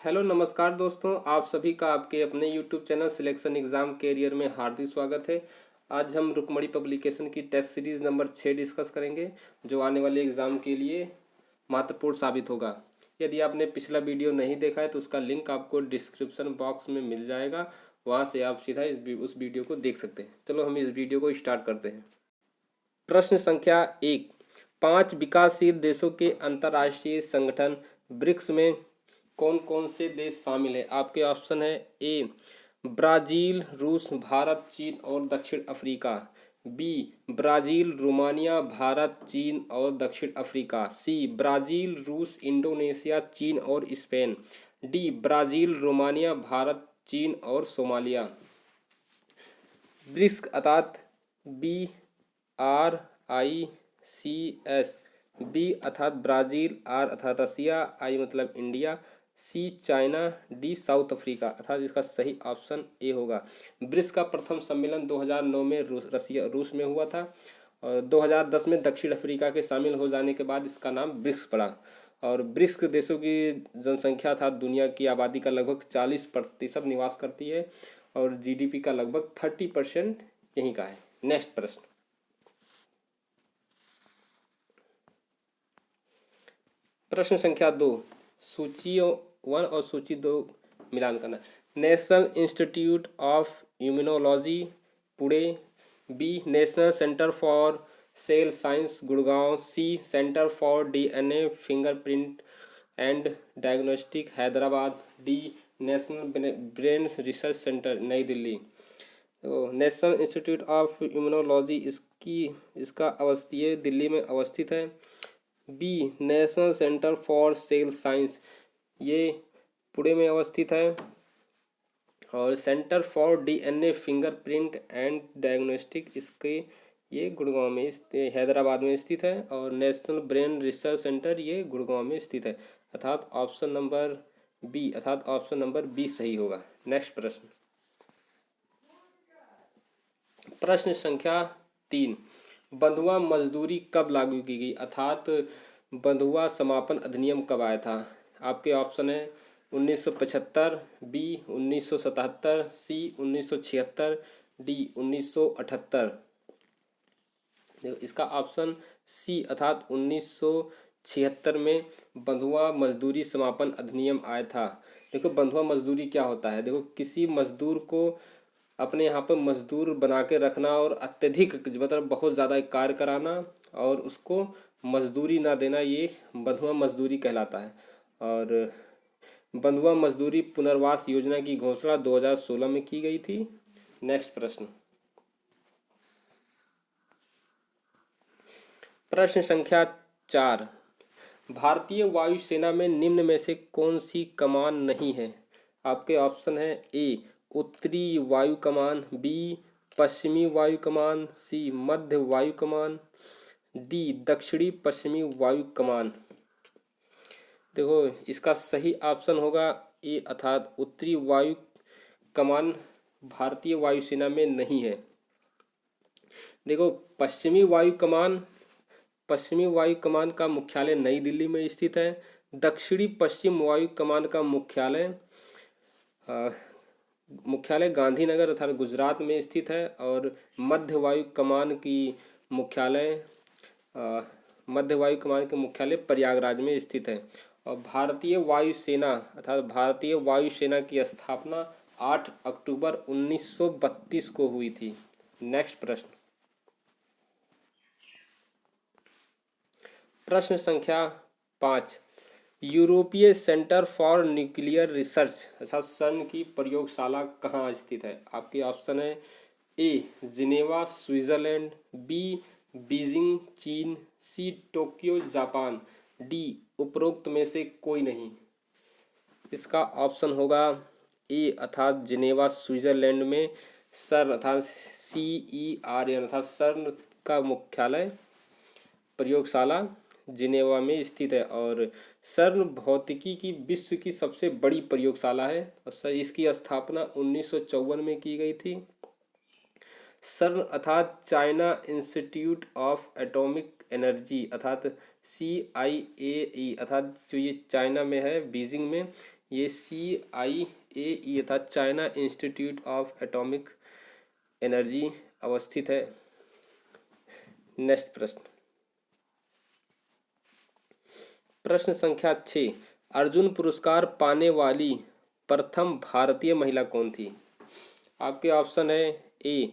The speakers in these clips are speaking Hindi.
हेलो नमस्कार दोस्तों, आप सभी का आपके अपने YouTube channel selection exam career में हार्दिक स्वागत है। आज हम रुक्मणी पब्लिकेशन की टेस्ट सीरीज नंबर 6 डिस्कस करेंगे, जो आने वाले एग्जाम के लिए महत्वपूर्ण साबित होगा। यदि आपने पिछला वीडियो नहीं देखा है तो उसका लिंक आपको डिस्क्रिप्शन बॉक्स में मिल जाएगा, वहाँ से आप सीधा उस वीडियो को देख सकते हैं। चलो हम इस वीडियो को स्टार्ट करते हैं। प्रश्न संख्या 1, 5 विकासशील देशों के अंतर्राष्ट्रीय संगठन ब्रिक्स में कौन कौन से देश शामिल है। आपके ऑप्शन है ए ब्राजील, रूस, भारत, चीन और दक्षिण Africa. B Brazil, Romania, Bharat, चीन और दक्षिण अफ्रीका। सी ब्राजील, रूस, इंडोनेशिया, चीन और Spain. D Brazil, Romania, Bharat, चीन और सोमालिया। ब्रिक्स अर्थात BRICS। बी अर्थात ब्राज़ील, आर अर्थात रसिया, आई मतलब India, C China, D South Africa. अर्थात इसका सही ऑप्शन ए होगा। ब्रिक्स का प्रथम सम्मेलन 2009 में रूस में हुआ था और 2010 में दक्षिण अफ्रीका के शामिल हो जाने के बाद इसका नाम ब्रिक्स पड़ा। और ब्रिक्स देशों की जनसंख्या अर्थात दुनिया की आबादी का लगभग 40% निवास करती है और GDP का लगभग 30% यहीं का है। नेक्स्ट प्रश्न, प्रश्न संख्या 2, सूची 1 और सूची 2 मिलान करना। National institute of immunology Pune. B national centre for cell science Gurgaon. C centre for DNA fingerprint and diagnostic Hyderabad. D national brain research centre New Delhi. तो नेशनल इंस्टीट्यूट ऑफ इम्यूनोलॉजी इसका अवस्थीय दिल्ली में अवस्थित है। B national centre for cell science ये पुणे में अवस्थित है। और centre for DNA fingerprint and diagnostic इसके ये गुड़गांव में हैदराबाद में स्थित है। और नेशनल ब्रेन रिसर्च सेंटर ये गुड़गांव में स्थित है। अर्थात ऑप्शन नंबर बी सही होगा। नेक्स्ट प्रश्न, प्रश्न संख्या 3, बंधुआ मजदूरी कब लागू की गई। अर्थात बंधुआ समापन अधिनियम कब आया था। आपके ऑप्शन है 1975, बी 1977, सी 1976, डी 1978। देखो इसका ऑप्शन सी अर्थात 1976 में बंधुआ मजदूरी समापन अधिनियम आया था। देखो बंधुआ मजदूरी क्या होता है। देखो किसी मजदूर को अपने यहाँ पर मजदूर बना के रखना और अत्यधिक मतलब बहुत ज़्यादा कार्य कराना और उसको मजदूरी ना देना, ये बंधुआ मजदूरी कहलाता है। और बंधुआ मजदूरी पुनर्वास योजना की घोषणा 2016 में की गई थी। नेक्स्ट प्रश्न, प्रश्न संख्या 4, भारतीय वायुसेना में निम्न में से कौन सी कमान नहीं है। आपके ऑप्शन है ए उत्तरी वायु कमान, बी पश्चिमी वायु कमान, सी मध्य वायु कमान, डी दक्षिणी पश्चिमी वायु कमान। देखो इसका सही ऑप्शन होगा ए अर्थात उत्तरी वायु कमान भारतीय वायुसेना में नहीं है। देखो पश्चिमी वायु कमान का मुख्यालय नई दिल्ली में स्थित है। दक्षिणी पश्चिम वायु कमान का मुख्यालय गांधीनगर अर्थात गुजरात में स्थित है। और मध्य वायु कमान के मुख्यालय प्रयागराज में स्थित है। और भारतीय वायुसेना की स्थापना 8 अक्टूबर 1932 को हुई थी। नेक्स्ट प्रश्न, प्रश्न संख्या 5, यूरोपीय सेंटर फॉर न्यूक्लियर रिसर्च अर्थात CERN की प्रयोगशाला कहाँ स्थित है। आपके ऑप्शन है ए जिनेवा स्विट्जरलैंड, बी बीजिंग चीन, सी टोक्यो जापान, डी उपरोक्त में से कोई नहीं। इसका ऑप्शन होगा ए अर्थात जिनेवा स्विट्जरलैंड में CERN अर्थात CERN अर्थात CERN का मुख्यालय प्रयोगशाला जिनेवा में स्थित है। और CERN भौतिकी की विश्व की सबसे बड़ी प्रयोगशाला है और इसकी स्थापना 1954 में की गई थी। CERN अर्थात China institute of atomic energy अर्थात CIAE अर्थात जो ये चाइना में है बीजिंग में, ये CIAE था, China institute of atomic energy अवस्थित है। नेक्स्ट प्रश्न, प्रश्न संख्या 6, अर्जुन पुरस्कार पाने वाली प्रथम भारतीय महिला कौन थी? आपके ऑप्शन है A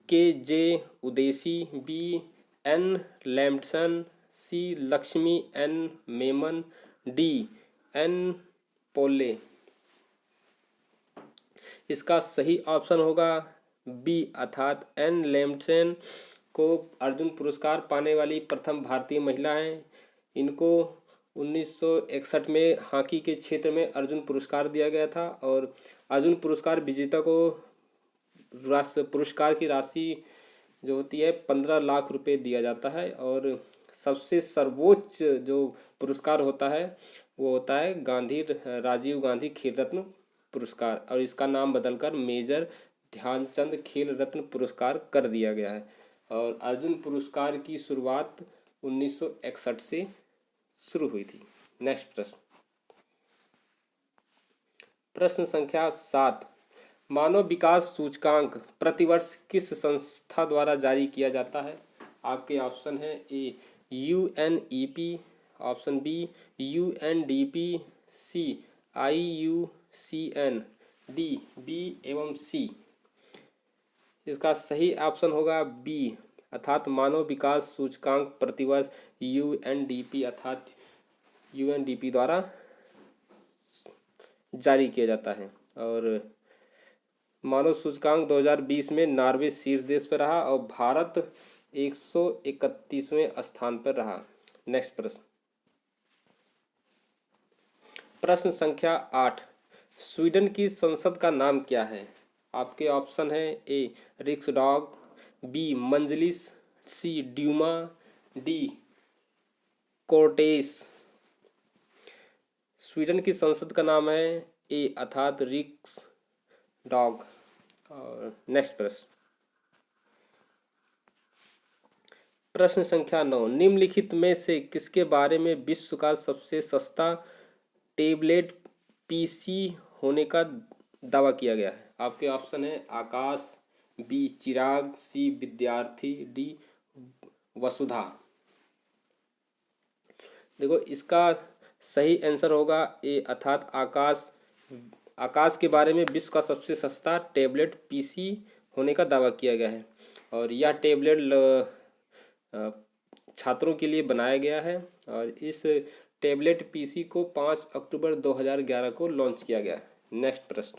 KJ Udeshi, B N Lampson, C Lakshmi N Memon, D N पोले। इसका सही ऑप्शन होगा बी अर्थात N लैम्पसन को अर्जुन पुरस्कार पाने वाली प्रथम भारतीय महिला हैं। इनको 1961 में हॉकी के क्षेत्र में अर्जुन पुरस्कार दिया गया था और अर्जुन पुरस्कार विजेता को पुरस्कार की राशि जो होती है 15 लाख रुपए दिया जाता है और सबसे सर्वोच्च जो पुरस्कार होता है वो होता है राजीव गांधी खेल रत्न पुरस्कार और इसका नाम बदलकर मेजर ध्यानचंद खेल रत्न पुरस्कार कर दिया गया है। और अर्जुन पुरस्कार की शुरुआत 1961 से शुरू हुई थी। नेक्स्ट प्रश्न, प्रश्न संख्या 7, मानव विकास सूचकांक प्रतिवर्ष किस संस्था द्वारा जारी किया जाता है? आपके ऑप्शन है ए UNEP, ऑप्शन बी UNDP, सी IUCN, डी बी एवं सी। इसका सही ऑप्शन होगा बी अर्थात मानव विकास सूचकांक प्रतिवर्ष UNDP अर्थात UNDP द्वारा जारी किया जाता है। और मानव सूचकांक 2020 में नॉर्वे शीर्ष देश पर रहा और भारत 131वें स्थान पर रहा। नेक्स्ट प्रश्न, प्रश्न संख्या 8, स्वीडन की संसद का नाम क्या है? आपके ऑप्शन है ए रिक्सडॉग, बी मंजलिस, सी ड्यूमा, डी कोर्टेस। स्वीडन की संसद का नाम है ए अर्थात रिक्स डॉग। और नेक्स्ट प्रश्न, प्रश्न संख्या 9, निम्नलिखित में से किसके बारे में विश्व का सबसे सस्ता टेबलेट PC होने का दावा किया गया है? आपके ऑप्शन है आकाश, बी चिराग, सी विद्यार्थी, डी वसुधा। देखो इसका सही आंसर होगा ए अर्थात आकाश। आकाश के बारे में विश्व का सबसे सस्ता टैबलेट PC होने का दावा किया गया है और यह टैबलेट छात्रों के लिए बनाया गया है और इस टैबलेट PC को 5 अक्टूबर 2011 को लॉन्च किया गया है। नेक्स्ट प्रश्न,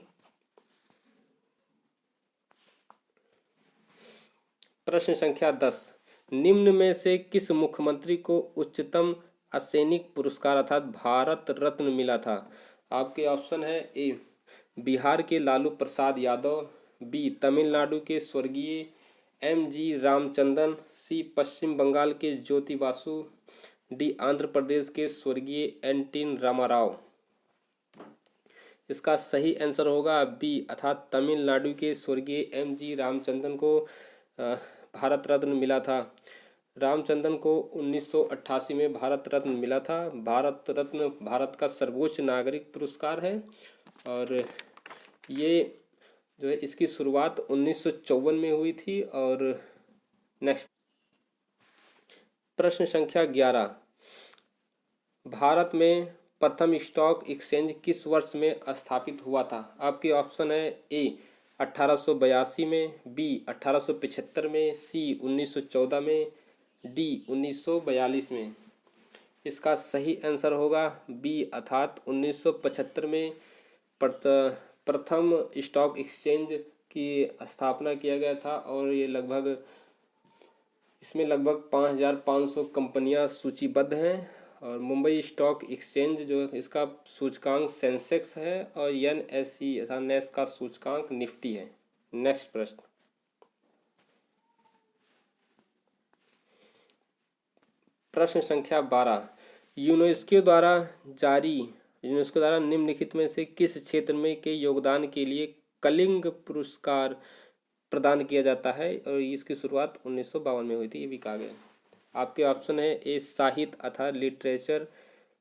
प्रश्न संख्या 10, निम्न में से किस मुख्यमंत्री को उच्चतम असैनिक पुरस्कार अर्थात भारत रत्न मिला था? आपके ऑप्शन है ए बिहार के लालू प्रसाद यादव, बी तमिलनाडु के स्वर्गीय MG रामचंद्रन, सी पश्चिम बंगाल के ज्योति बासु, डी आंध्र प्रदेश के स्वर्गीय NT रामाराव। इसका सही आंसर होगा बी अर्थात तमिलनाडु के स्वर्गीय MG रामचंद्रन को भारत रत्न मिला था। रामचंद्रन को 1988 में भारत रत्न मिला था। भारत रत्न भारत का सर्वोच्च नागरिक पुरस्कार है और ये जो है इसकी शुरुआत 1954 में हुई थी। और नेक्स्ट प्रश्न संख्या 11, भारत में प्रथम स्टॉक एक्सचेंज किस वर्ष में स्थापित हुआ था? आपके ऑप्शन है ए 1882 में, बी 1875 में, सी 1914 में, डी 1942 में। इसका सही आंसर होगा बी अर्थात 1975 में प्रथम स्टॉक एक्सचेंज की स्थापना किया गया था और ये इसमें लगभग 5500 कंपनियां सूचीबद्ध हैं और मुंबई स्टॉक एक्सचेंज जो इसका सूचकांक सेंसेक्स है और NSE अर्थात नेस का सूचकांक निफ्टी है। नेक्स्ट प्रश्न, प्रश्न संख्या 12, यूनेस्को द्वारा निम्नलिखित में से किस क्षेत्र में के योगदान के लिए कलिंग पुरस्कार प्रदान किया जाता है? और इसकी शुरुआत 1952 में हुई थी, ये भी कहा गया। आपके ऑप्शन है ए साहित्य अर्थात लिटरेचर,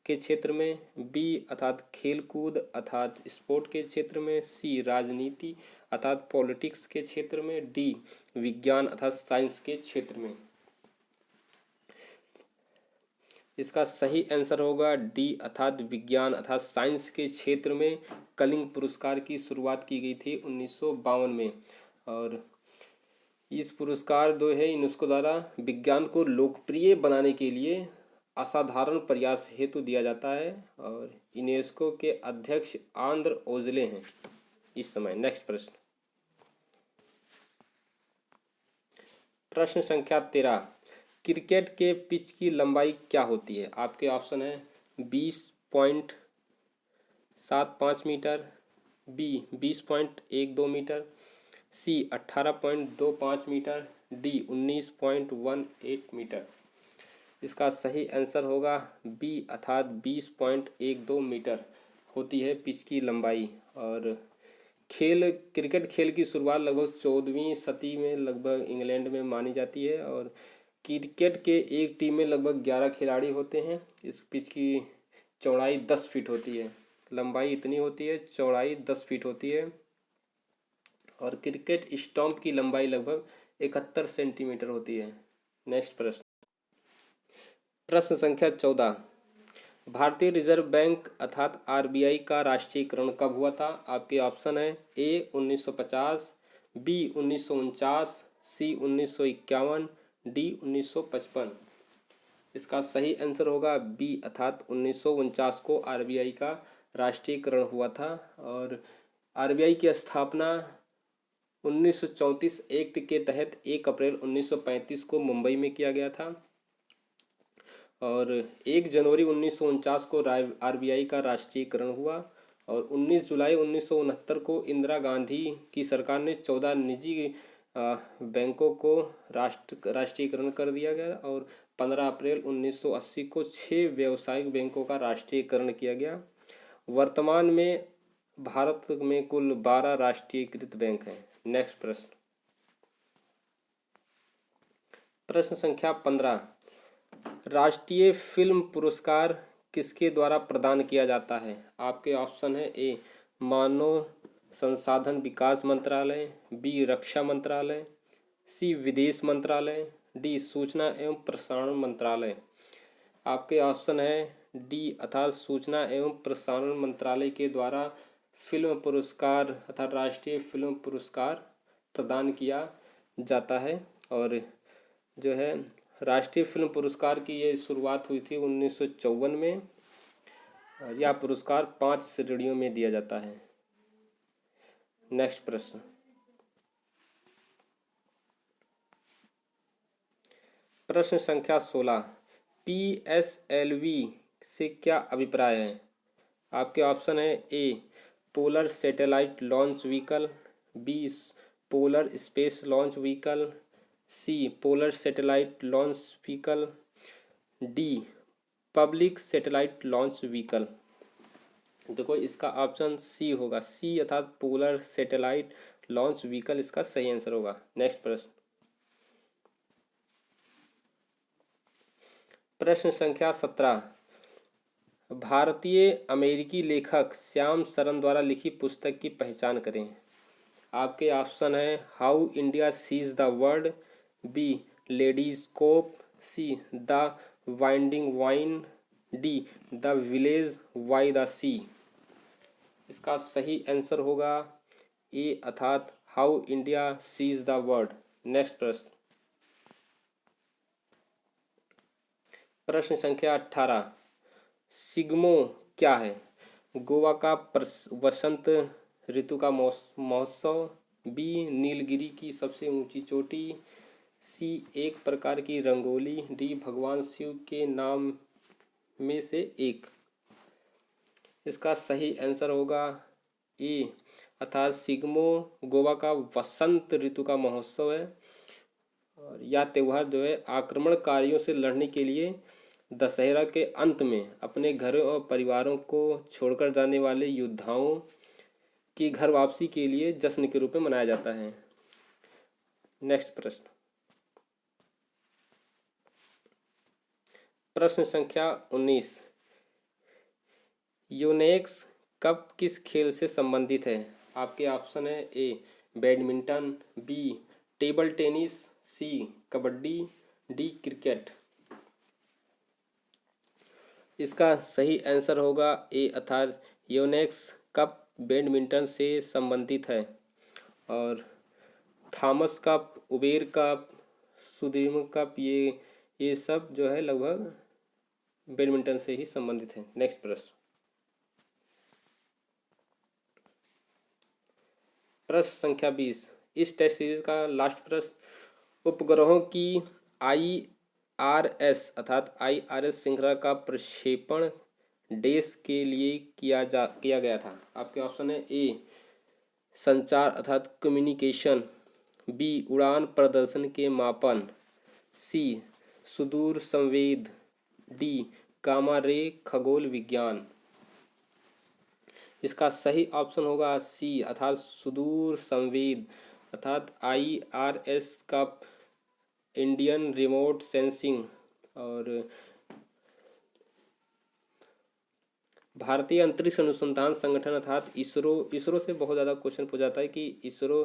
के क्षेत्र में, बी अर्थात खेल कूद अर्थात स्पोर्ट के क्षेत्र में, सी राजनीति अर्थात पॉलिटिक्स के क्षेत्र में, डी विज्ञान अर्थात साइंस के क्षेत्र में। इसका सही आंसर होगा डी अर्थात विज्ञान अर्थात साइंस के क्षेत्र में कलिंग पुरस्कार की शुरुआत की गई थी 1952 में। और इस पुरस्कार जो है यूनेस्को द्वारा विज्ञान को लोकप्रिय बनाने के लिए असाधारण प्रयास हेतु दिया जाता है और यूनेस्को के अध्यक्ष आंद्र ओजले हैं इस समय। नेक्स्ट प्रश्न, प्रश्न संख्या 13, क्रिकेट के पिच की लंबाई क्या होती है? आपके ऑप्शन है 20.75 मीटर, बी 20.12 मीटर, सी 18.25 मीटर, डी 19.18 मीटर। इसका सही आंसर होगा बी अर्थात 20.12 मीटर होती है पिच की लंबाई। और क्रिकेट खेल की शुरुआत लगभग 14वीं सदी में लगभग इंग्लैंड में मानी जाती है और क्रिकेट के एक टीम में लगभग 11 खिलाड़ी होते हैं। इस पिच की चौड़ाई 10 फीट होती है, लंबाई इतनी होती है, चौड़ाई 10 फीट होती है। और क्रिकेट स्टंप की लंबाई लगभग 71 सेंटीमीटर होती है। नेक्स्ट प्रश्न, प्रश्न संख्या 14, भारतीय रिजर्व बैंक अर्थात आरबीआई का राष्ट्रीयकरण कब हुआ था? आपके ऑप्शन है ए 1950, बी 1949, सी 1951, डी 1955। इसका सही आंसर होगा बी अर्थात 1949 को आरबीआई का राष्ट्रीयकरण हुआ था। और आरबीआई की स्थापना 1934 एक्ट के तहत 1 अप्रैल 1935 को मुंबई में किया गया था और 1 जनवरी 1949 को आरबीआई का राष्ट्रीयकरण हुआ और 19 जुलाई 1969 को इंदिरा गांधी की सरकार ने 14 निजी बैंकों को राष्ट्रीयकरण कर दिया गया और 15 अप्रैल 1980 को 6 व्यावसायिक बैंकों का राष्ट्रीयकरण किया गया। वर्तमान में भारत में कुल 12 राष्ट्रीयकृत बैंक हैं। नेक्स्ट प्रश्न, प्रश्न संख्या 15, राष्ट्रीय फिल्म पुरस्कार किसके द्वारा प्रदान किया जाता है? आपके ऑप्शन है ए मानव संसाधन विकास मंत्रालय, बी रक्षा मंत्रालय, सी विदेश मंत्रालय, डी सूचना एवं प्रसारण मंत्रालय। आपके ऑप्शन है डी अर्थात सूचना एवं प्रसारण मंत्रालय के द्वारा फिल्म पुरस्कार अर्थात राष्ट्रीय फिल्म पुरस्कार प्रदान किया जाता है। और जो है राष्ट्रीय फिल्म पुरस्कार की ये शुरुआत हुई थी 1954 में और यह पुरस्कार 5 श्रेणियों में दिया जाता है। नेक्स्ट प्रश्न, प्रश्न संख्या 16, पीएसएलवी से क्या अभिप्राय है? आपके ऑप्शन है A polar satellite launch vehicle, B polar space launch vehicle, C polar satellite launch vehicle, D public satellite launch vehicle. देखो इसका ऑप्शन सी होगा, सी अर्थात पोलर सैटेलाइट लॉन्च व्हीकल इसका सही आंसर होगा। नेक्स्ट प्रश्न, प्रश्न संख्या 17, भारतीय अमेरिकी लेखक श्याम सरन द्वारा लिखी पुस्तक की पहचान करें। आपके ऑप्शन है how India sees the world, B ladies coupe, C the winding vine, D the village by the sea. इसका सही आंसर होगा ए अर्थात how India sees the world. Next प्रश्न, प्रश्न संख्या 18, सिग्मो क्या है? गोवा का वसंत ऋतु का महोत्सव, बी नीलगिरी की सबसे ऊंची चोटी, सी एक प्रकार की रंगोली, डी भगवान शिव के नाम में से एक। इसका सही आंसर होगा ए अर्थात सिग्मो गोवा का वसंत ऋतु का महोत्सव है और यह त्यौहार जो है आक्रमणकारियों से लड़ने के लिए दशहरा के अंत में अपने घरों और परिवारों को छोड़कर जाने वाले योद्धाओं की घर वापसी के लिए जश्न के रूप में मनाया जाता है। नेक्स्ट प्रश्न, प्रश्न संख्या 19, योनेक्स कप किस खेल से संबंधित है? आपके ऑप्शन है A badminton, B table tennis, C kabaddi, D cricket. इसका सही आंसर होगा ए अर्थात योनेक्स कप बैडमिंटन से संबंधित है। और थॉमस कप, उबेर कप, सुदीर्घ कप, ये सब जो है लगभग बैडमिंटन से ही संबंधित है। नेक्स्ट प्रश्न, प्रश्न संख्या 20, इस टेस्ट सीरीज का लास्ट प्रश्न। उपग्रहों की IRS अर्थात IRS श्रृंखला का प्रक्षेपण देश के लिए किया गया था। आपके ऑप्शन है ए संचार अर्थात कम्युनिकेशन, बी उड़ान प्रदर्शन के मापन, सी सुदूर संवेद, डी गामा रे खगोल विज्ञान। इसका सही ऑप्शन होगा सी अर्थात सुदूर संवेद अर्थात IRS का इंडियन रिमोट सेंसिंग। और भारतीय अंतरिक्ष अनुसंधान संगठन अर्थात इसरो से बहुत ज़्यादा क्वेश्चन पूछा जाता है कि इसरो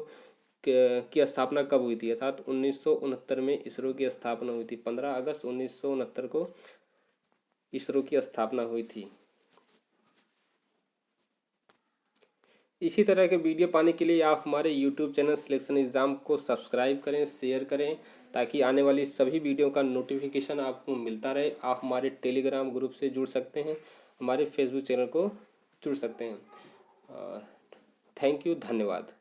की स्थापना कब हुई थी? अर्थात 1969 में इसरो की स्थापना हुई थी। 15 अगस्त 1969 को इसरो की स्थापना हुई थी। इसी तरह के वीडियो पाने के लिए आप हमारे YouTube चैनल सिलेक्शन एग्ज़ाम को सब्सक्राइब करें, शेयर करें, ताकि आने वाली सभी वीडियो का नोटिफिकेशन आपको मिलता रहे। आप हमारे टेलीग्राम ग्रुप से जुड़ सकते हैं, हमारे फेसबुक चैनल को जुड़ सकते हैं। थैंक यू, धन्यवाद।